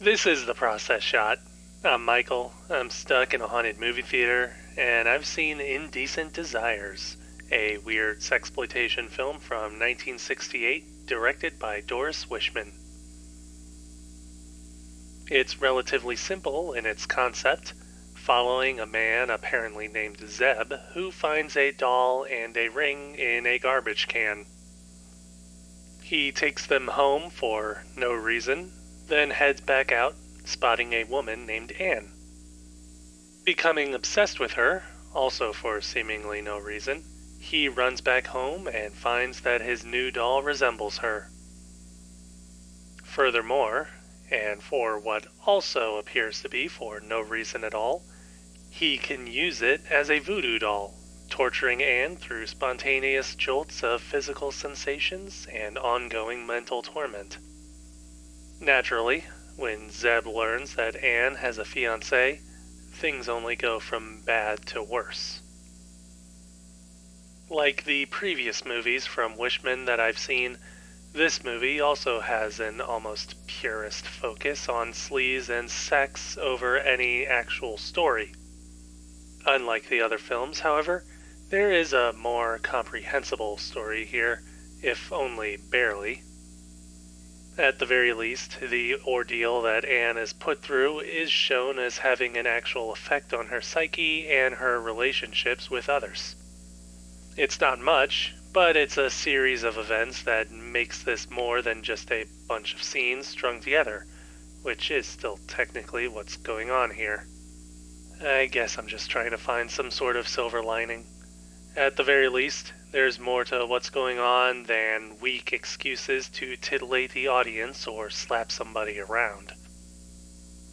This is the process shot. I'm Michael. I'm stuck in a haunted movie theater, and I've seen Indecent Desires, a weird sexploitation film from 1968 directed by Doris Wishman. It's relatively simple in its concept, following a man apparently named Zeb who finds a doll and a ring in a garbage can. He takes them home for no reason, then heads back out, spotting a woman named Anne. Becoming obsessed with her, also for seemingly no reason, he runs back home and finds that his new doll resembles her. Furthermore, and for what also appears to be for no reason at all, he can use it as a voodoo doll, torturing Anne through spontaneous jolts of physical sensations and ongoing mental torment. Naturally, when Zeb learns that Anne has a fiancé, things only go from bad to worse. Like the previous movies from Wishman that I've seen, this movie also has an almost purist focus on sleaze and sex over any actual story. Unlike the other films, however, there is a more comprehensible story here, if only barely. At the very least, the ordeal that Anne is put through is shown as having an actual effect on her psyche and her relationships with others. It's not much, but it's a series of events that makes this more than just a bunch of scenes strung together, which is still technically what's going on here. I guess I'm just trying to find some sort of silver lining. At the very least, there's more to what's going on than weak excuses to titillate the audience or slap somebody around.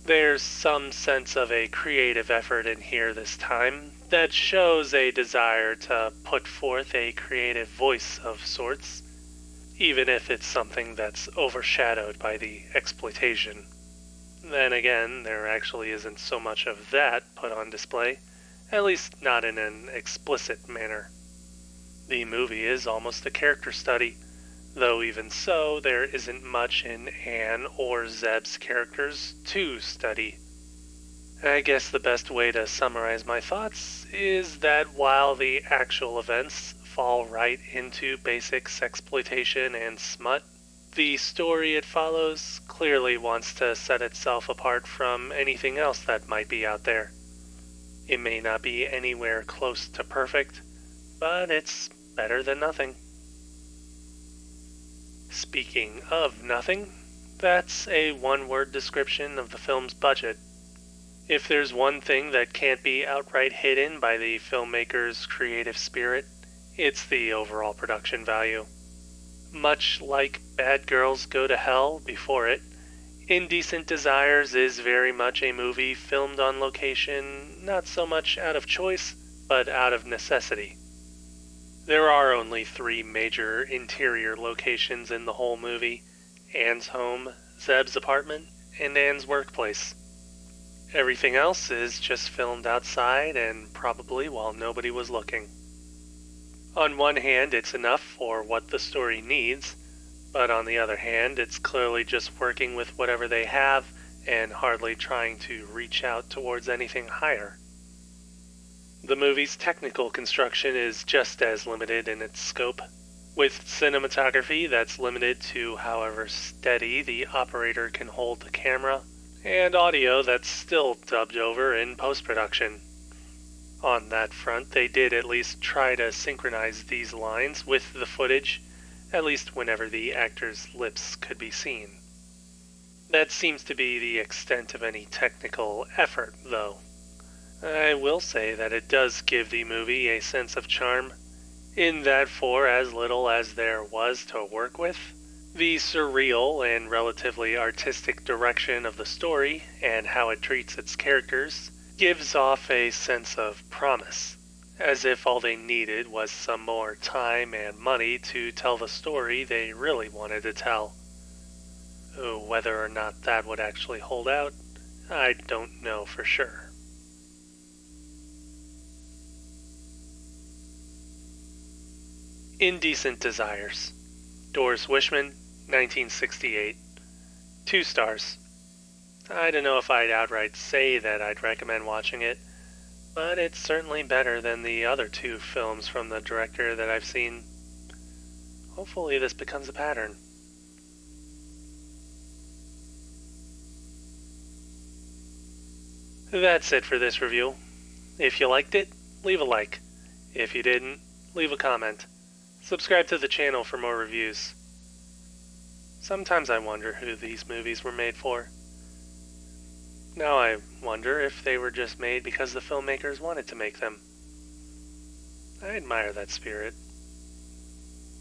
There's some sense of a creative effort in here this time that shows a desire to put forth a creative voice of sorts, even if it's something that's overshadowed by the exploitation. Then again, there actually isn't so much of that put on display, at least not in an explicit manner. The movie is almost a character study, though even so, there isn't much in Anne or Zeb's characters to study. I guess the best way to summarize my thoughts is that while the actual events fall right into basic sexploitation and smut, the story it follows clearly wants to set itself apart from anything else that might be out there. It may not be anywhere close to perfect, but it's better than nothing. Speaking of nothing, that's a one-word description of the film's budget. If there's one thing that can't be outright hidden by the filmmaker's creative spirit, it's the overall production value. Much like Bad Girls Go to Hell before it, Indecent Desires is very much a movie filmed on location, not so much out of choice, but out of necessity. There are only 3 major interior locations in the whole movie: Anne's home, Zeb's apartment, and Anne's workplace. Everything else is just filmed outside and probably while nobody was looking. On one hand, it's enough for what the story needs, but on the other hand, it's clearly just working with whatever they have and hardly trying to reach out towards anything higher. The movie's technical construction is just as limited in its scope, with cinematography that's limited to however steady the operator can hold the camera, and audio that's still dubbed over in post-production. On that front, they did at least try to synchronize these lines with the footage, at least whenever the actors' lips could be seen. That seems to be the extent of any technical effort, though. I will say that it does give the movie a sense of charm, in that for as little as there was to work with, the surreal and relatively artistic direction of the story and how it treats its characters gives off a sense of promise, as if all they needed was some more time and money to tell the story they really wanted to tell. Whether or not that would actually hold out, I don't know for sure. Indecent Desires, Doris Wishman, 1968. 2 stars. I don't know if I'd outright say that I'd recommend watching it, but it's certainly better than the other two films from the director that I've seen. Hopefully this becomes a pattern. That's it for this review. If you liked it, leave a like. If you didn't, leave a comment. Subscribe to the channel for more reviews. Sometimes I wonder who these movies were made for. Now I wonder if they were just made because the filmmakers wanted to make them. I admire that spirit.